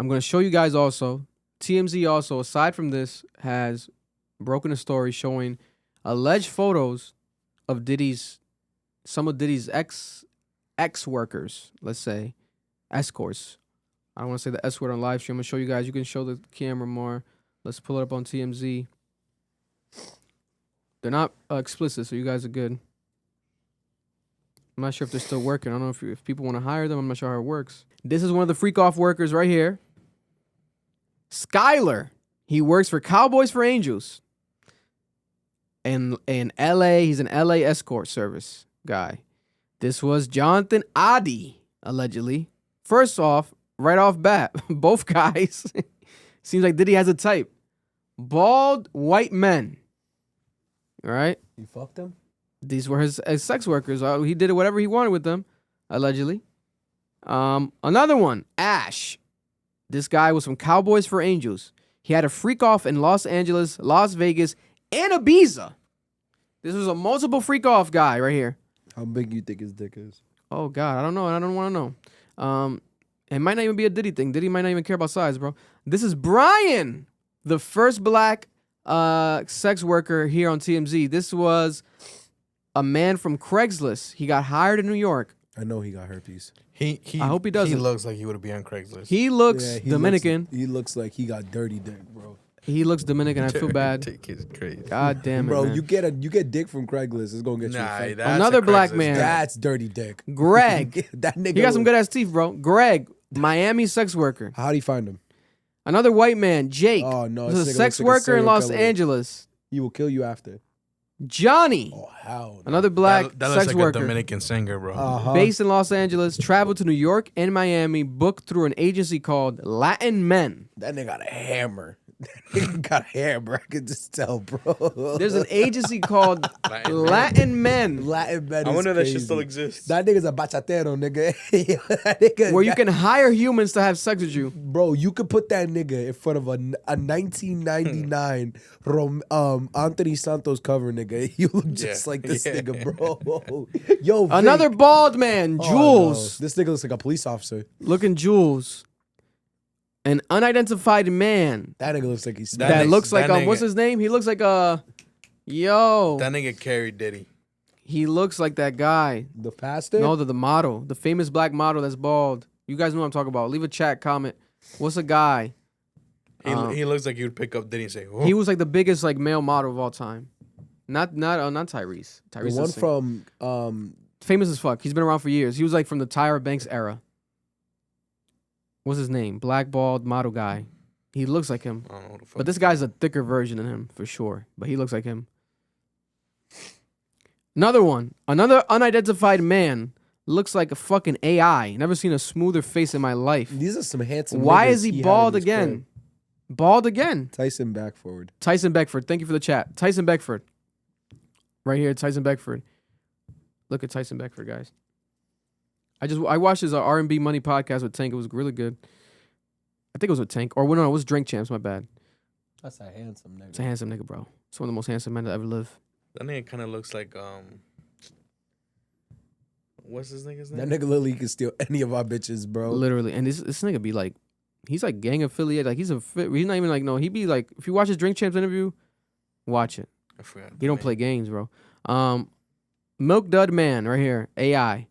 I'm going to show you guys also. TMZ also, aside from this, has broken a story showing alleged photos of some of Diddy's ex-workers, let's say, escorts. I don't want to say the S word on live stream. I'm going to show you guys. You can show the camera more. Let's pull it up on TMZ. They're not explicit, so you guys are good. I'm not sure if they're still working. I don't know if people want to hire them. I'm not sure how it works. This is one of the freak off workers right here. Skyler. He works for Cowboys for Angels. In LA, he's an LA escort service guy. This was Jonathan Adi, allegedly. First off, right off bat, both guys, seems like Diddy has a type. Bald white men. All right? You fucked him? These were his sex workers. He did whatever he wanted with them, allegedly. Another one, Ash. This guy was from Cowboys for Angels. He had a freak off in Los Angeles, Las Vegas, and Ibiza. This was a multiple freak off guy right here. How big you think his dick is? Oh, God. I don't know. I don't want to know. It might not even be a Diddy thing. Diddy might not even care about size, bro. This is Brian, the first black sex worker here on TMZ. This was a man from Craigslist. He got hired in New York. I know he got herpes. I hope he doesn't. He looks like he would be on Craigslist. He looks Dominican. He looks like he got dirty dick, bro. He looks Dominican. I feel bad. Dick is crazy. God damn it, bro. man. You get dick from Craigslist. It's gonna get you. Another black man. That's dirty dick. Greg. That nigga. He got some good ass teeth, bro. Greg, Miami sex worker. How'd he find him? Another white man, Jake. Oh no, this is a sex worker in Los Angeles. He will kill you after. Johnny. Oh hell. Another black that sex looks like worker. a Dominican singer, bro. Based in Los Angeles, traveled to New York and Miami, booked through an agency called Latin Men. That nigga got a hammer. He got a hammer. I can just tell, bro. There's an agency called Latin Men. Latin Men. I wonder if that shit crazy. still exists. That nigga's a bachatero, nigga. That nigga Where you can hire humans to have sex with you. Bro, you could put that nigga in front of a 1999 Anthony Santos cover, nigga. You look just like this nigga, bro. Yo, Vic. Another bald man, Jules. No. This nigga looks like a police officer. Looking Jules. An unidentified man. That nigga looks like he's That looks like what's his name? He looks like That nigga carried Diddy. He looks like that guy. The pastor? No, the model. The famous black model that's bald. You guys know what I'm talking about. Leave a chat comment. What's a guy? He looks like he would pick up Diddy and say, "Whoa." He was like the biggest like male model of all time. Not Tyrese. Tyrese The one is from famous as fuck. He's been around for years. He was like from the Tyra Banks era. What's his name? Black bald model guy. He looks like him. I don't know what the fuck. But this guy's a thicker version than him for sure. But he looks like him. Another one. Another unidentified man. Looks like a fucking AI. Never seen a smoother face in my life. these are some handsome Why niggas is he had bald in his again? crib. Bald again. Tyson back forward. Tyson Beckford. Thank you for the chat. Tyson Beckford. Right here, Tyson Beckford. Look at Tyson Beckford, guys. I watched his R&B Money podcast with Tank. It was really good. I think it was with Tank. Or no, it was Drink Champs, my bad. That's a handsome nigga. It's a handsome nigga, bro. It's one of the most handsome men to ever live. That nigga kind of looks like what's his nigga's name? That nigga literally can steal any of our bitches, bro. Literally. And this nigga be like, he's like gang affiliated. Like he's not even like, no, he be like, if you watch his Drink Champs interview, watch it. I forgot. He don't play games, bro. Milk Dud Man right here, AI.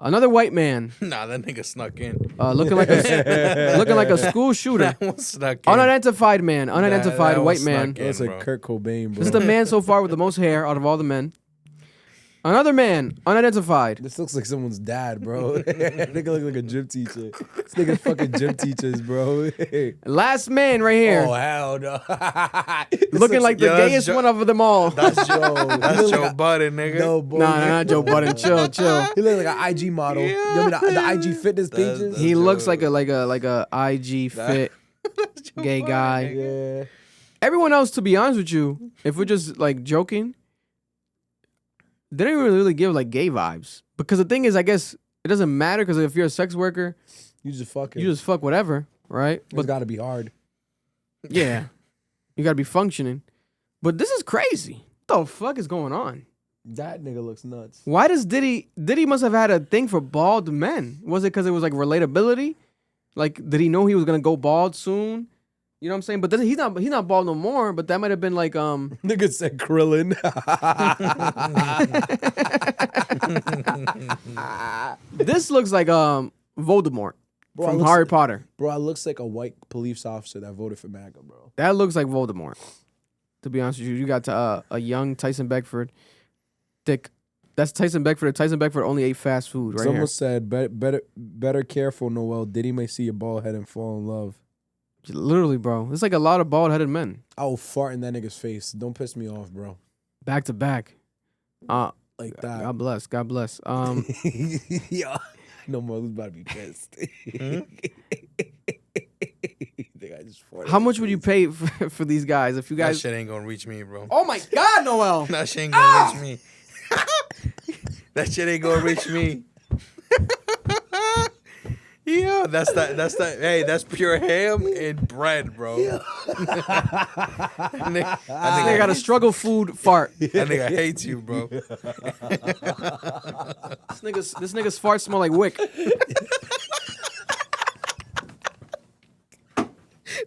Another white man. Nah, that nigga snuck in. Looking like a school shooter. That one snuck in. Unidentified man. Unidentified that white one man. snuck in. That's like bro. Kurt Cobain, bro. This is the man so far with the most hair out of all the men. Another unidentified. This looks like someone's dad, bro. Nigga look like a gym teacher. This nigga fucking gym teachers, bro. Last man right here. Oh, hell no. Looking like the gayest one of them all. That's Joe. That's look Joe like Budden, nigga. No, boy. Nah, not Joe Budden. Chill. He looks like an IG model. You know the IG fitness pages? He looks like a IG fit gay guy. Yeah. Everyone else, to be honest with you, if we're just like joking, they don't even really give like gay vibes. Because the thing is, I guess it doesn't matter because if you're a sex worker, You just fucking. you just fuck whatever, right? It's gotta be hard. Yeah, you gotta be functioning. But this is crazy. What the fuck is going on? That nigga looks nuts. Why does Diddy must have had a thing for bald men? Was it because it was like relatability? Like, did he know he was gonna go bald soon? You know what I'm saying? But then he's not bald no more. But that might have been like Nigga said Krillin. This looks like Voldemort Bro, from looks Harry like- Potter. Bro, it looks like a white police officer that voted for MAGA, bro. That looks like Voldemort. To be honest with you, you got a young Tyson Beckford, thick. That's Tyson Beckford. Tyson Beckford only ate fast food right Someone here. said, better careful, Noel. Diddy may see your bald head and fall in love. Literally, bro. It's like a lot of bald-headed men I will fart in that nigga's face. Don't piss me off, bro. back to back. Like that. God bless. God bless. Yeah. No more. Who's about to be pissed? Hmm? Think I just farted How in much his would you face. pay for these guys if you That guys? shit ain't gonna reach me, bro. Oh my God, Noel! That shit ain't gonna reach me. That shit ain't gonna reach me. Yeah, that's that. Hey, that's pure ham and bread, bro. They got a struggle food fart. That nigga hates you, bro. This nigga's fart smell like wick.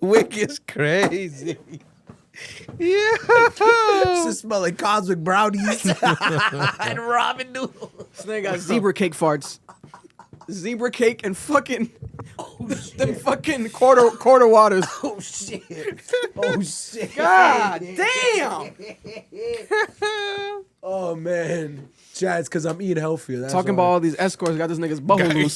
Wick is crazy. Yeah. This smell like cosmic brownies and ramen noodles. This nigga got zebra cake farts. Zebra cake and fucking them fucking quarter waters. Oh shit! Oh shit! God damn! Oh man, Chad, it's because I'm eating healthier. That's Talking about all these escorts got this nigga's butthole loose.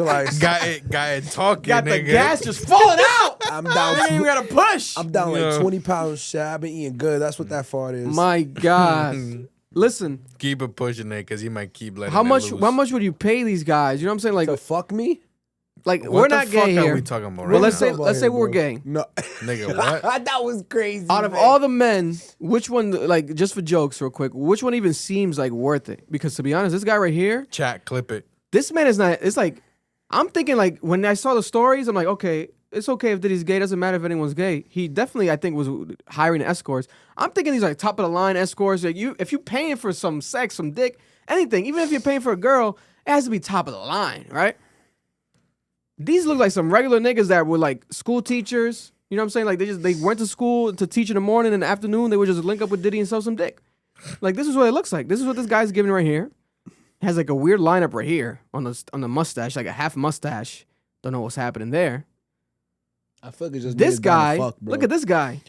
relax. Got it talking, Got the nigga. gas just falling out. I'm Nigga down. ain't even gotta push. I'm down Yeah. like 20 pounds, Chad. I've been eating good. That's what that fart is. My God. Listen, Keep it pushing it, because he might keep letting how it much? loose. How much would you pay these guys? You know what I'm saying? Like, to fuck me? like What we're the not fuck gay are here. we talking about Well, right let's now? say let's say we're gay. No, Nigga, what? that was crazy. Out of man. all the men, which one, like, just for jokes, real quick, which one even seems like worth it? Because to be honest, this guy right here, Chat, clip it. this man is not. It's like, I'm thinking like when I saw the stories, I'm like, okay, it's okay if Diddy's gay. Doesn't matter if anyone's gay. He definitely, I think, was hiring escorts. I'm thinking these like top of the line escorts. Like if you paying for some sex, some dick, anything, even if you're paying for a girl, it has to be top of the line, right? These look like some regular niggas that were like school teachers. You know what I'm saying? Like they went to school to teach in the morning and the afternoon. They would just link up with Diddy and sell some dick. Like this is what it looks like. This is what this guy's giving right here. Has like a weird lineup right here on the mustache, like a half mustache. Don't know what's happening there. I feel like it's just This niggas down guy, to fuck, bro. look at this guy.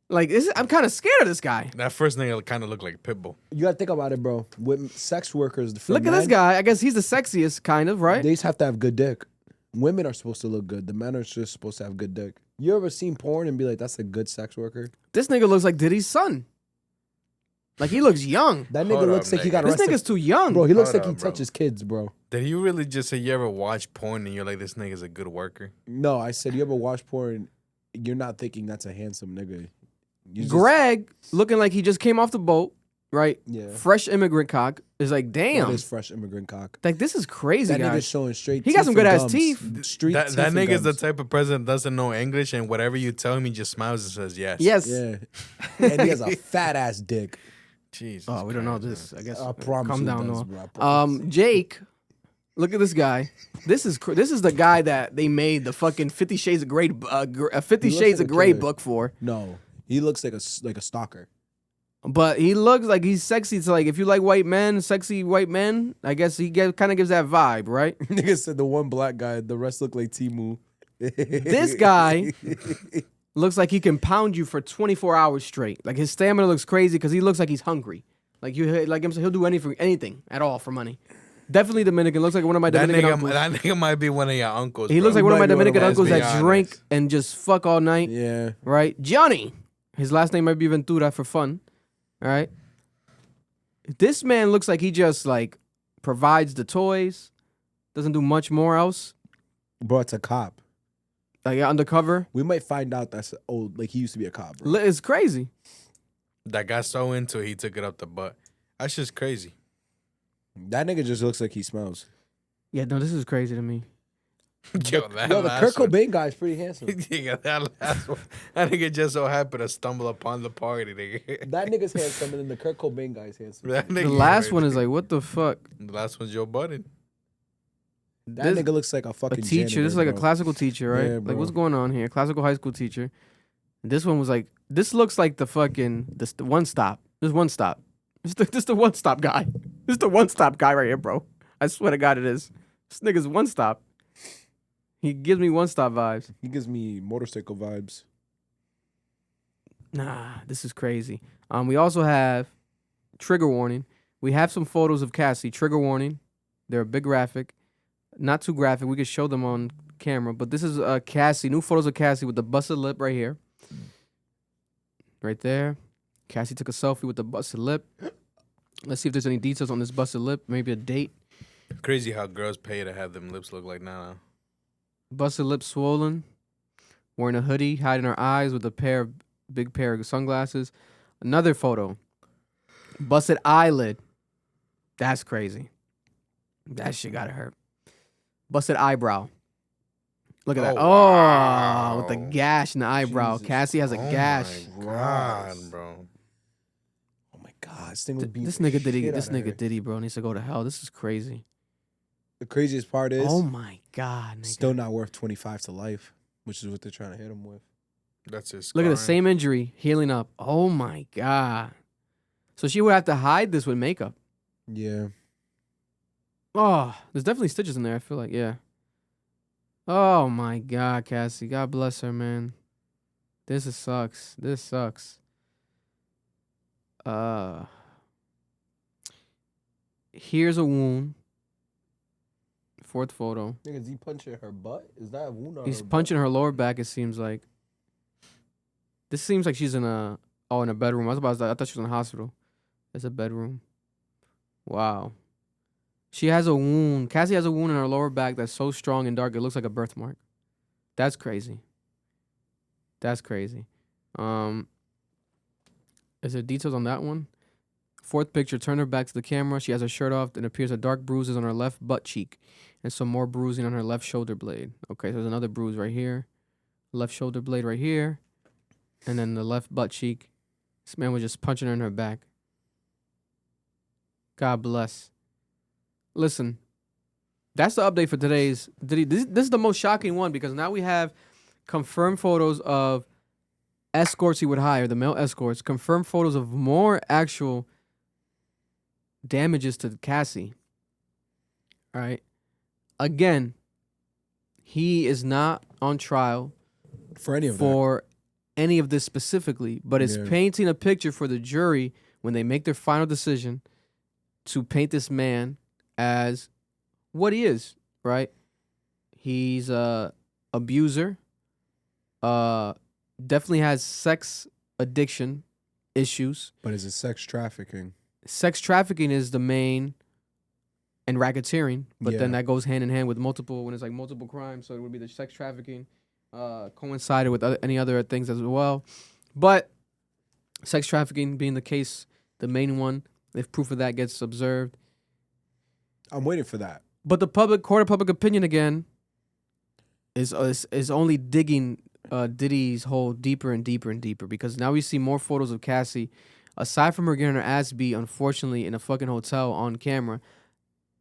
Like I'm kind of scared of this guy. That first nigga kind of looked like Pitbull. You gotta think about it, bro. With sex workers, for Look at this men, guy. I guess he's the sexiest, kind of, right? They just have to have good dick. Women are supposed to look good. The men are just supposed to have good dick. You ever seen porn and be like, "That's a good sex worker"? This nigga looks like Diddy's son. Like he looks young. That nigga Hold looks up, like he got This arrested. nigga's too young. Bro, he looks Hold like he up, bro. touches kids, bro. Did you really just say you ever watch porn and you're like, this nigga's a good worker? No, I said you ever watch porn? You're not thinking that's a handsome nigga. You just- Greg looking like he just came off the boat, right? Yeah. Fresh immigrant cock is like, That damn. is fresh immigrant cock. Like this is crazy, That nigga's guys. showing straight. He got teeth some good and ass gums. teeth. Street That teeth that and nigga's the gums. type of president that doesn't know English, and whatever you tell him, he just smiles and says yes. Yes. Yeah, and he has a fat ass dick. Jesus. Oh, we don't know Christ, this. I guess. I promise Calm you down, does, Noah. bro, I promise. Jake, look at this guy. This is the guy that they made the fucking 50 Shades of Grey, 50 He looks Shades like of a Grey killer. book for. No, he looks like a stalker. But he looks like he's sexy. So like, if you like white men, sexy white men, I guess he kind of gives that vibe, right? Nigga said the one black guy, the rest look like Timu. This guy looks like he can pound you for 24 hours straight. Like his stamina looks crazy because he looks like he's hungry. Like he'll do anything at all for money. Definitely Dominican. Looks like one of my That Dominican uncles. nigga might be one of your uncles. He bro. looks like one of my might be one of Dominican my- uncles let's be that honest. drink and just fuck all night. Yeah. Right? Johnny. His last name might be Ventura for fun. All right. This man looks like he just like provides the toys, doesn't do much more else. Bro, it's a cop. Like undercover. We might find out that's old. Like he used to be a cop. Bro. It's crazy. That got so into it, he took it up the butt. That's just crazy. That nigga just looks like he smells. Yeah, no, this is crazy to me. Yo, that Yo, the last Kurt one. Cobain guy is pretty handsome. Nigga, that last one. That nigga just so happened to stumble upon the party, nigga. That nigga's handsome, and then the Kurt Cobain guy is handsome. That The nigga last right one is there. like, what the fuck? The last one's Joe Budden. That nigga looks like a A fucking teacher. janitor, This is like a bro. classical teacher, right? Yeah, Like, bro. what's going on here? Classical high school teacher. This one was like, this looks like the fucking, the one stop. This one stop. This the one stop guy. This is the one stop guy right here, bro. I swear to God it is. This nigga's one stop. He gives me one stop vibes. He gives me motorcycle vibes. Nah, this is crazy. We also have trigger warning. We have some photos of Cassie. Trigger warning. They're a big graphic. Not too graphic. We could show them on camera. But this is Cassie. New photos of Cassie with the busted lip right here. Right there. Cassie took a selfie with the busted lip. Let's see if there's any details on this busted lip. Maybe a date. Crazy how girls pay to have them lips look like Nana. Busted lip swollen. Wearing a hoodie, hiding her eyes with a big pair of sunglasses. Another photo. Busted eyelid. That's crazy. That shit gotta hurt. Busted eyebrow. Look at that. Oh, Oh, wow. with the gash in the eyebrow. Jesus. Cassie has a gash. My God, bro. Oh my God, this thing would be This nigga Diddy, bro, needs to go to hell. This is crazy. The craziest part is, Oh my God, nigga. still not worth 25 to life, which is what they're trying to hit him with. That's his. Look at the scarring. same injury healing up. Oh my God. So she would have to hide this with makeup. Yeah. Oh, there's definitely stitches in there. I feel like, yeah. Oh my God, Cassie. God bless her, man. Sucks. This sucks. Here's a wound. Fourth photo. Nigga, is he punching her butt? Is that a wound on He's punching her lower back, it seems like. This seems like she's in a bedroom. I thought she was in a hospital. It's a bedroom. Wow. She has a wound. Cassie has a wound in her lower back that's so strong and dark it looks like a birthmark. That's crazy. That's crazy. Is there details on that one? Fourth picture, turn her back to the camera. She has her shirt off and appears at dark bruises on her left butt cheek and some more bruising on her left shoulder blade. Okay, so there's another bruise right here. Left shoulder blade right here. And then the left butt cheek. This man was just punching her in her back. God bless. Listen, that's the update for today's Diddy. This is the most shocking one because now we have confirmed photos of escorts he would hire, the male escorts, confirmed photos of more actual damages to Cassie. All right. Again, he is not on trial for any of for any of this specifically, but it's Yeah. painting a picture for the jury when they make their final decision to paint this man as what he is, right? He's a abuser, definitely has sex addiction issues. But is it sex trafficking? Sex trafficking is the main, and racketeering, but then Yeah. that goes hand in hand with when it's like multiple crimes. So it would be the sex trafficking, coincided with any other things as well. But sex trafficking being the case, the main one, if proof of that gets observed. I'm waiting for that. But the court of public opinion again is only digging Diddy's hole deeper and deeper and deeper because now we see more photos of Cassie. Aside from her getting her ass beat, unfortunately, in a fucking hotel on camera,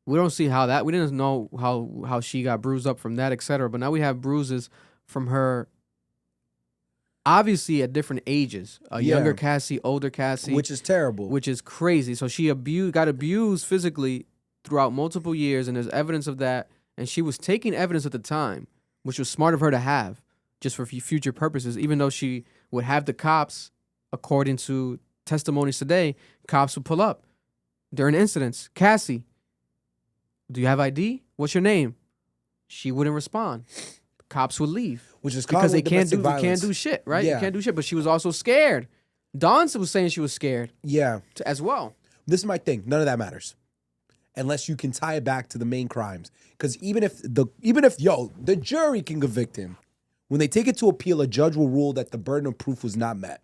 we don't see how that. We didn't know how she got bruised up from that, etc. But now we have bruises from her, obviously at different ages. A younger Cassie, older Cassie, Which is terrible. which is crazy. So she got abused physically throughout multiple years, and there's evidence of that. And she was taking evidence at the time, which was smart of her to have, just for future purposes. Even though she would have the cops, according to testimonies today, cops would pull up during incidents. Cassie, do you have ID? What's your name? She wouldn't respond. Cops would leave Which is because they common with can't domestic do violence. shit, right? Yeah. You can't do shit. But she was also scared. Dawn was saying she was scared Yeah. as well. This is my thing. None of that matters. Unless you can tie it back to the main crimes. Because even if the jury can convict him, when they take it to appeal, a judge will rule that the burden of proof was not met.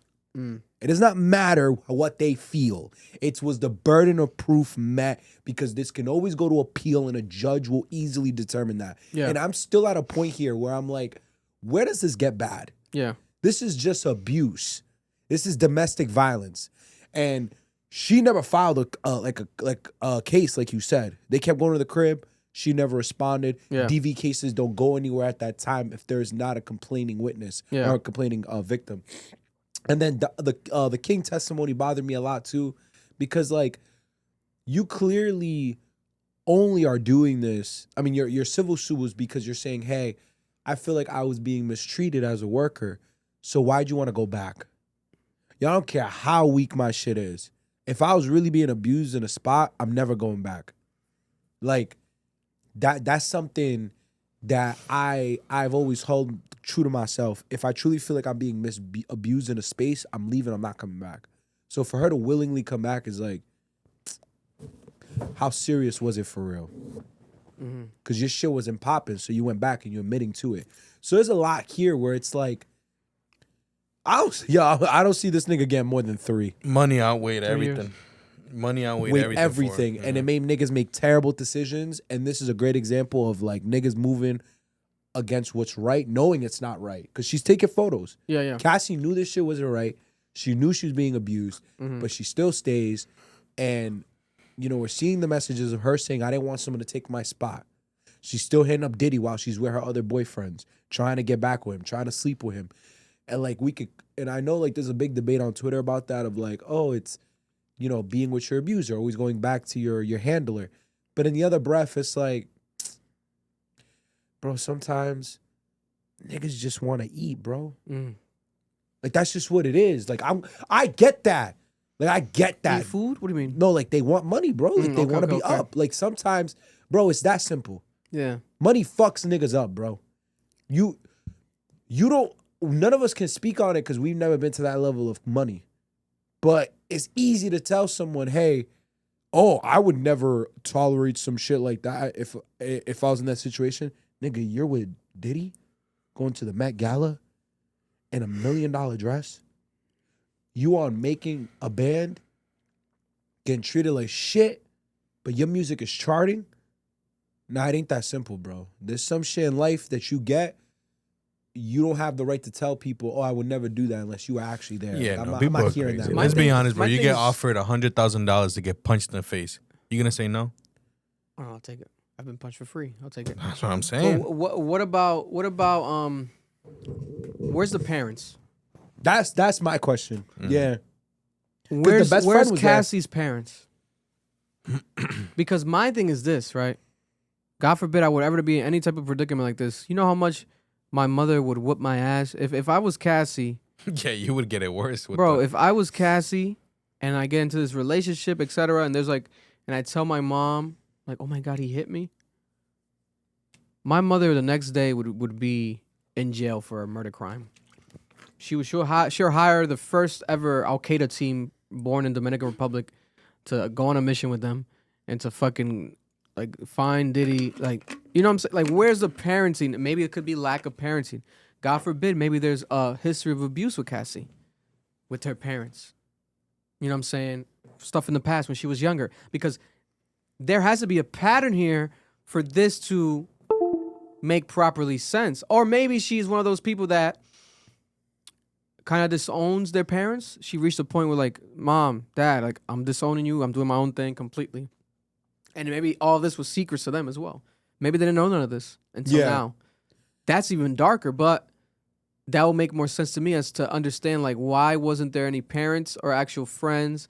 It does not matter what they feel. It was the burden of proof met because this can always go to appeal and a judge will easily determine that. Yeah. And I'm still at a point here where I'm like, where does this get bad? Yeah. This is just abuse. This is domestic violence. And she never filed a case like you said. They kept going to the crib. She never responded. Yeah. DV cases don't go anywhere at that time if there's not a complaining witness Yeah. or a complaining victim. And then the King testimony bothered me a lot too, because like you clearly only are doing this. I mean, your civil suit was because you're saying, hey, I feel like I was being mistreated as a worker. So why'd you want to go back? Y'all don't care how weak my shit is. If I was really being abused in a spot, I'm never going back. Like that's something that I've always held true to myself. If I truly feel like I'm being abused in a space, I'm leaving. I'm not coming back. So for her to willingly come back is like, how serious was it for real? Because your shit wasn't popping, so you went back and you're admitting to it. So there's a lot here where it's like, I don't see this nigga getting more than 3. Money outweighed 3 years. everything. Money outweighed With everything. everything. And it made niggas make terrible decisions. And this is a great example of like niggas moving against what's right, knowing it's not right. Because she's taking photos. Yeah, yeah. Cassie knew this shit wasn't right. She knew she was being abused, but she still stays. And, you know, we're seeing the messages of her saying, I didn't want someone to take my spot. She's still hitting up Diddy while she's with her other boyfriends, trying to get back with him, trying to sleep with him. And like and I know like there's a big debate on Twitter about that of like, oh, it's, you know, being with your abuser, always going back to your handler. But in the other breath, it's like, bro, sometimes niggas just want to eat, bro. Like that's just what it is. Like I get that. Like I get that. Eat food? What do you mean? No, like they want money, bro. Like they okay, want to be okay. up. Like sometimes, bro, it's that simple. Yeah. Money fucks niggas up, bro. You don't, none of us can speak on it because we've never been to that level of money. But it's easy to tell someone, hey, oh, I would never tolerate some shit like that if I was in that situation. Nigga, you're with Diddy going to the Met Gala in $1 million dress. You on making a band, getting treated like shit, but your music is charting. Nah, it ain't that simple, bro. There's some shit in life that you get, you don't have the right to tell people, oh, I would never do that unless you were actually there. Yeah, Like, no, I'm people not are hearing crazy. that. Let's be honest, bro. my You thing get is- offered $100,000 to get punched in the face. You gonna say no? Oh, I'll take it. I've been punched for free. I'll take it. That's what I'm saying. But what about where's the parents? That's my question. Yeah. Where's best friend was there. Cassie's parents? Because my thing is this, right? God forbid I would ever be in any type of predicament like this. You know how much my mother would whoop my ass if I was Cassie, Yeah, you would get it worse. With bro. the- If I was Cassie and I get into this relationship, etc., and there's like, and I tell my mom like, oh my God, he hit me. My mother the next day would be in jail for a murder crime. She'll hire the first ever Al Qaeda team born in Dominican Republic to go on a mission with them and to fucking like find Diddy. Like, you know what I'm saying? Like, where's the parenting? Maybe it could be lack of parenting. God forbid, maybe there's a history of abuse with Cassie, with her parents. You know what I'm saying? Stuff in the past when she was younger. Because there has to be a pattern here for this to make properly sense. Or maybe she's one of those people that kind of disowns their parents. She reached a point where like, mom, dad, like I'm disowning you. I'm doing my own thing completely. And maybe all this was secrets to them as well. Maybe they didn't know none of this until now. That's even darker, but that will make more sense to me as to understand like why wasn't there any parents or actual friends.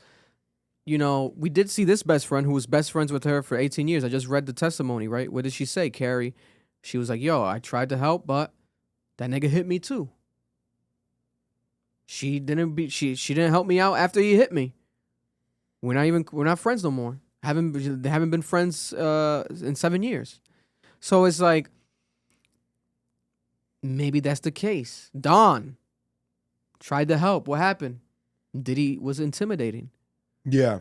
You know, we did see this best friend who was best friends with her for 18 years. I just read the testimony, right? What did she say, Carrie? She was like, yo, I tried to help, but that nigga hit me too. She didn't help me out after he hit me. We're not friends no more. Haven't been friends in 7 years. So it's like maybe that's the case. Don tried to help. What happened? Diddy was intimidating. Yeah.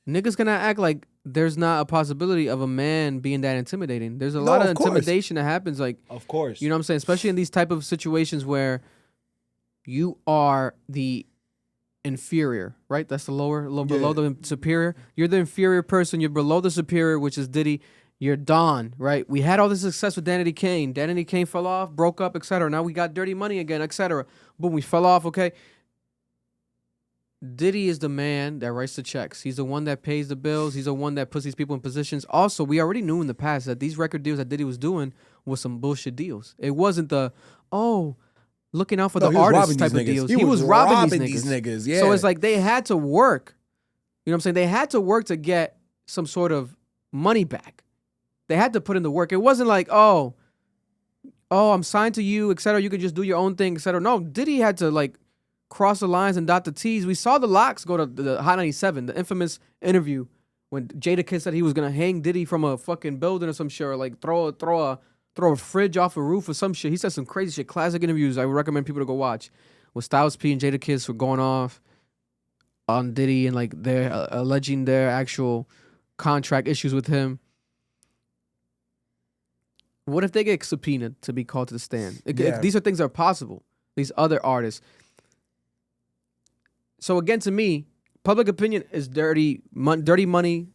Niggas gonna act like there's not a possibility of a man being that intimidating. There's a lot of course. intimidation that happens. Like, Of course. you know what I'm saying? Especially in these type of situations where you are the inferior, right? That's the below the superior. You're the inferior person. You're below the superior, which is Diddy. You're Don, right? We had all this success with Danity Kane. Danity Kane fell off, broke up, etc. Now we got Dirty Money again, etc. Boom, we fell off, okay? Diddy is the man that writes the checks. He's the one that pays the bills. He's the one that puts these people in positions. Also, we already knew in the past that these record deals that Diddy was doing was some bullshit deals. It wasn't looking out for No, the he was artists robbing type these of niggas. deals. He He was was robbing robbing these these niggas. niggas, yeah. So it's like they had to work. You know what I'm saying? They had to work to get some sort of money back. They had to put in the work. It wasn't like, oh, I'm signed to you, et cetera. You can just do your own thing, et cetera. No, Diddy had to like cross the lines and dot the T's. We saw the locks go to the Hot 97, the infamous interview when Jadakiss said he was gonna hang Diddy from a fucking building or some shit, or like throw a fridge off a roof or some shit. He said some crazy shit. Classic interviews. I would recommend people to go watch. With Styles P and Jadakiss were going off on Diddy and like they're alleging their actual contract issues with him. What if they get subpoenaed to be called to the stand? Yeah. These are things that are possible. These other artists. So again, to me, public opinion is dirty money.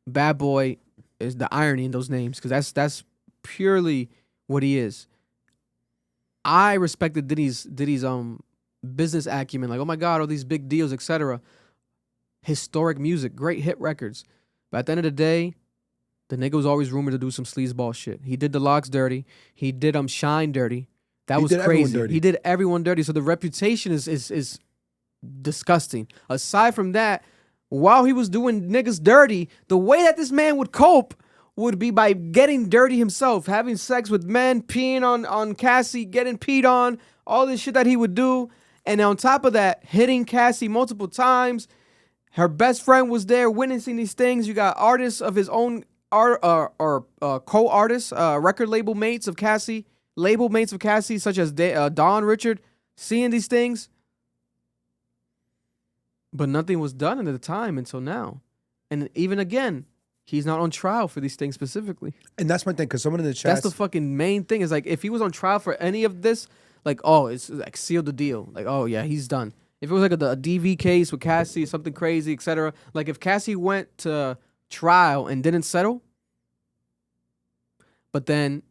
Bad boy is the irony in those names because that's purely what he is. I respected Diddy's business acumen, like, oh my God, all these big deals, etc. Historic music, great hit records. But at the end of the day, the nigga was always rumored to do some sleazeball shit. He did the Locks dirty. He did Shine dirty. That was did everyone crazy. dirty. He did everyone dirty. So the reputation is disgusting. Aside from that, while he was doing niggas dirty, the way that this man would cope would be by getting dirty himself, having sex with men, peeing on Cassie, getting peed on, all this shit that he would do. And on top of that, hitting Cassie multiple times. Her best friend was there witnessing these things. You got artists of his own co-artists, record label mates of Cassie, such as Don Richard, seeing these things. But nothing was done at the time until now. And even again, he's not on trial for these things specifically. And that's my thing, because someone in the chat. That's the fucking main thing. Is like, if he was on trial for any of this, like, oh, it's like sealed the deal. Like, oh yeah, he's done. If it was like a DV case with Cassie, something crazy, etc. Like if Cassie went to trial and didn't settle, but then,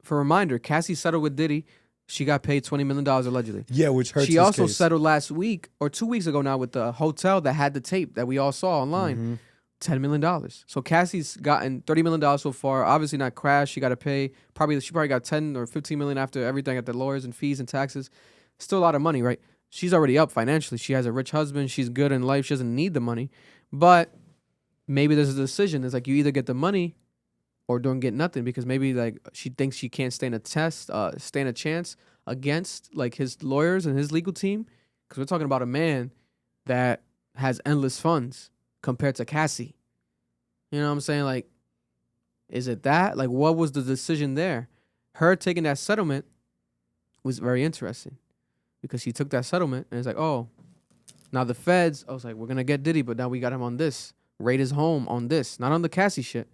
for a reminder, Cassie settled with Diddy. She got paid $20 million allegedly. Yeah, which hurts. She his also case. settled last week or 2 weeks ago now with the hotel that had the tape that we all saw online. $10 million. So Cassie's gotten $30 million so far. Obviously not Crash. She got to pay. She probably got 10 or 15 million after everything at the lawyers and fees and taxes. Still a lot of money, right? She's already up financially. She has a rich husband. She's good in life. She doesn't need the money. But maybe there's a decision. It's like you either get the money or don't get nothing, because maybe like she thinks she can't stand a chance against like his lawyers and his legal team, because we're talking about a man that has endless funds compared to Cassie. You know what I'm saying? Like, is it that? Like, what was the decision there? Her taking that settlement was very interesting, because she took that settlement and it's like, oh, now the feds, I was like, we're going to get Diddy, but now we got him on this. Raid his home on this. Not on the Cassie shit.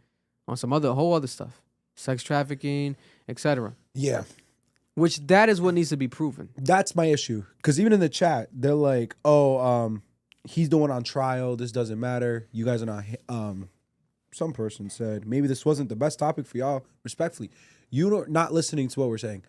On some whole other stuff. Sex trafficking, etc. Yeah. Which that is what needs to be proven. That's my issue. Because even in the chat, they're like, oh, he's the one on trial. This doesn't matter. You guys are not. Some person said, maybe this wasn't the best topic for y'all. Respectfully, you're not listening to what we're saying.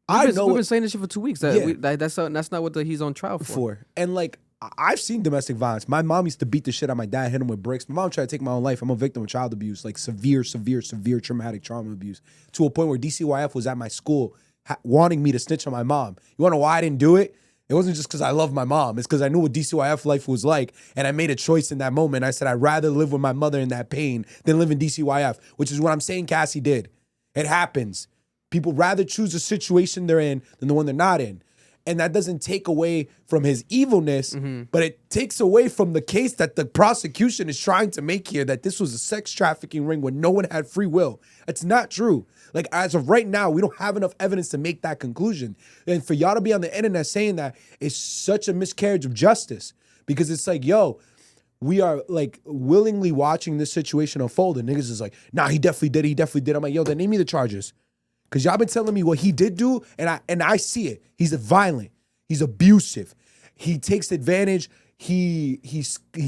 We've been saying this shit for 2 weeks. That's not what he's on trial for. And like, I've seen domestic violence. My mom used to beat the shit out of my dad, hit him with bricks. My mom tried to take my own life. I'm a victim of child abuse, like severe traumatic trauma abuse, to a point where DCYF was at my school wanting me to snitch on my mom. You want to know why I didn't do it? It wasn't just because I love my mom. It's because I knew what DCYF life was like, and I made a choice in that moment. I said I'd rather live with my mother in that pain than live in DCYF, which is what I'm saying Cassie did. It happens. People rather choose the situation they're in than the one they're not in. And that doesn't take away from his evilness, but it takes away from the case that the prosecution is trying to make here, that this was a sex trafficking ring when no one had free will. It's not true. Like, as of right now, we don't have enough evidence to make that conclusion. And for y'all to be on the internet saying that is such a miscarriage of justice, because it's like, yo, we are like willingly watching this situation unfold, and niggas is like, nah, he definitely did. I'm like, yo, then name me the charges. Because y'all been telling me what he did do, and I see it. He's violent. He's abusive. He takes advantage. He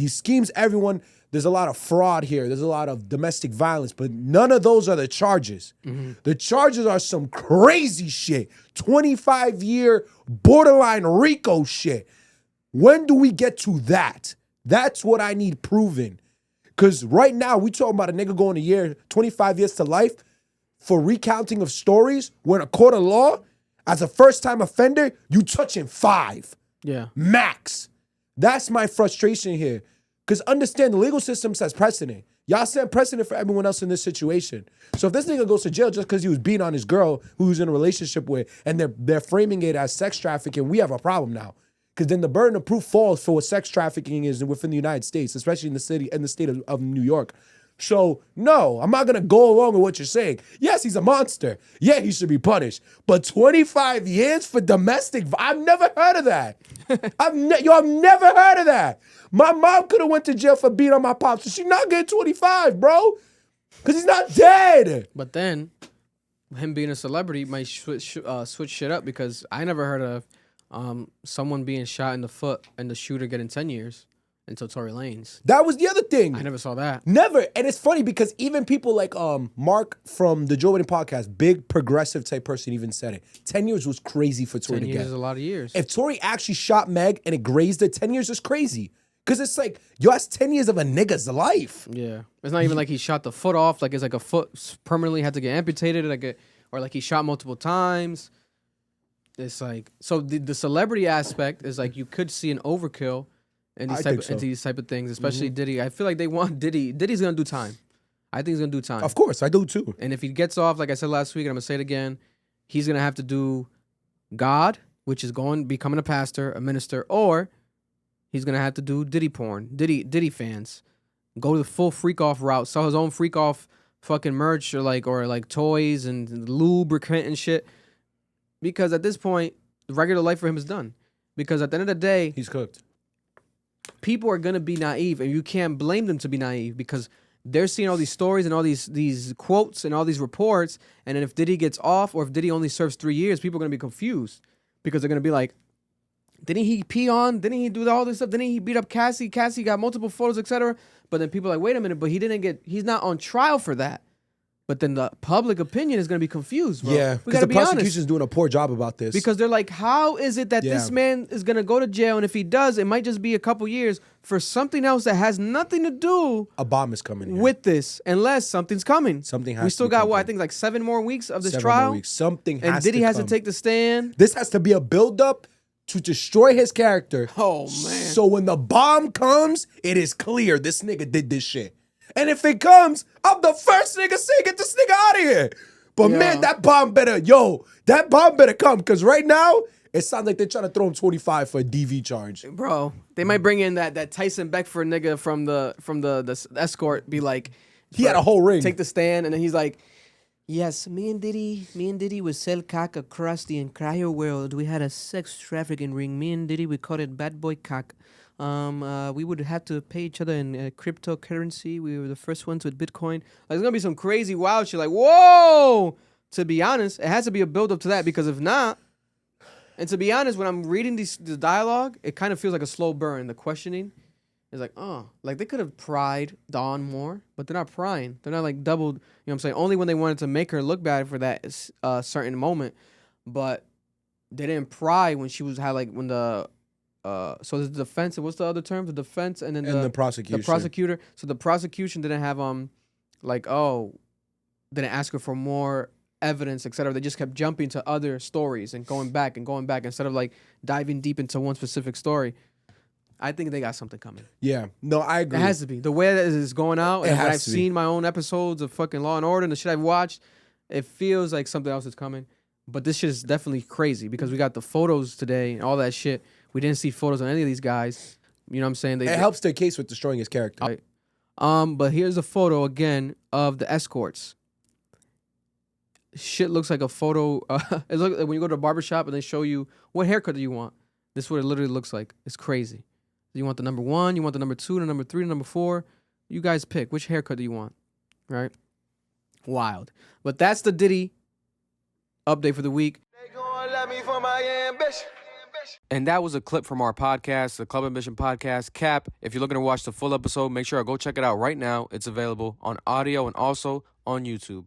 schemes everyone. There's a lot of fraud here. There's a lot of domestic violence, but none of those are the charges. The charges are some crazy shit. 25-year borderline RICO shit. When do we get to that? That's what I need proven. Because right now, we talking about a nigga going 25 years to life for recounting of stories when a court of law, as a first-time offender, you touching 5. Yeah. Max. That's my frustration here. Because understand, the legal system sets precedent. Y'all set precedent for everyone else in this situation. So if this nigga goes to jail just because he was beating on his girl who he was in a relationship with, and they're framing it as sex trafficking, we have a problem now. Because then the burden of proof falls for what sex trafficking is within the United States, especially in the state of New York. So, no, I'm not going to go along with what you're saying. Yes, he's a monster. Yeah, he should be punished. But 25 years for domestic, I've never heard of that. I've never heard of that. My mom could have went to jail for beating on my pops, so she's not getting 25, bro. Because he's not dead. But then, him being a celebrity might switch shit up, because I never heard of someone being shot in the foot and the shooter getting 10 years until Tory Lanez. That was the other thing. I never saw that. Never. And it's funny because even people like Mark from the Joe Budden podcast, big progressive type person, even said it. 10 years was crazy for Tory 10 to years get. is a lot of years. If Tory actually shot Meg and it grazed her, 10 years is crazy. Because it's like, yo, that's 10 years of a nigga's life. Yeah. It's not even like he shot the foot off. Like, it's like a foot permanently had to get amputated. Or like he shot multiple times. It's like, so the celebrity aspect is like, you could see an overkill in these type of things, especially Diddy. I feel like they want Diddy. Diddy's going to do time. I think he's going to do time. Of course, I do too. And if he gets off, like I said last week, and I'm going to say it again, he's going to have to do God, which is becoming a pastor, a minister, or he's going to have to do Diddy porn, Diddy fans. Go the full freak off route, sell his own freak off fucking merch or like toys and lubricant and shit. Because at this point, the regular life for him is done. Because at the end of the day, he's cooked. People are going to be naive, and you can't blame them to be naive, because they're seeing all these stories and all these quotes and all these reports, and then if Diddy gets off or if Diddy only serves 3 years, people are going to be confused, because they're going to be like, didn't he pee on? Didn't he do all this stuff? Didn't he beat up Cassie? Cassie got multiple photos, etc. But then people are like, wait a minute, but he's not on trial for that. But then the public opinion is going to be confused, bro. Yeah, because the prosecution's doing a poor job about this. Because they're like, how is it that this man is going to go to jail, and if he does, it might just be a couple years for something else that has nothing to do a bomb is coming here. With this, unless something's coming. Something has We still to got, come I think like 7 more weeks of this 7 trial. more weeks. Something has to come. And Diddy has to take the stand. This has to be a build-up to destroy his character. Oh, man. So when the bomb comes, it is clear this nigga did this shit. And if it comes, I'm the first nigga saying, get this nigga out of here. But man, that bomb better come. Because right now, it sounds like they're trying to throw him 25 for a DV charge. Bro, they might bring in that Tyson Beckford nigga from the escort, be like, he had a whole ring. Take the stand, and then he's like, yes, me and Diddy would sell cock across the entire world. We had a sex trafficking ring. Me and Diddy, we called it Bad Boy Cock. We would have to pay each other in cryptocurrency. We were the first ones with Bitcoin. Like, there's gonna be some crazy wild shit. Like, whoa! To be honest, it has to be a build up to that, because if not, and to be honest, when I'm reading the dialogue, it kind of feels like a slow burn. The questioning is like, oh, like they could have pried Dawn more, but they're not prying. They're not like doubled. You know what I'm saying? Only when they wanted to make her look bad for that certain moment, but they didn't pry when she when the. So the defense, what's the other term? The defense and then the prosecution. The prosecutor. So the prosecution didn't have didn't ask her for more evidence, etc. They just kept jumping to other stories and going back instead of like diving deep into one specific story. I think they got something coming. Yeah. No, I agree. It has to be. The way that it's going out, and when I've seen my own episodes of fucking Law and Order and the shit I've watched, it feels like something else is coming. But this shit is definitely crazy, because we got the photos today and all that shit. We didn't see photos on any of these guys. You know what I'm saying? It helps their case with destroying his character. Right. But here's a photo again of the escorts. Shit looks like a photo. It looks like when you go to a barbershop and they show you, what haircut do you want? This is what it literally looks like. It's crazy. You want the number 1, you want the number 2, the number 3, the number 4. You guys pick. Which haircut do you want? Right? Wild. But that's the Diddy update for the week. They gonna let me for my ambition. And that was a clip from our podcast, the Club Ambition Podcast, Cap. If you're looking to watch the full episode, make sure to go check it out right now. It's available on audio and also on YouTube.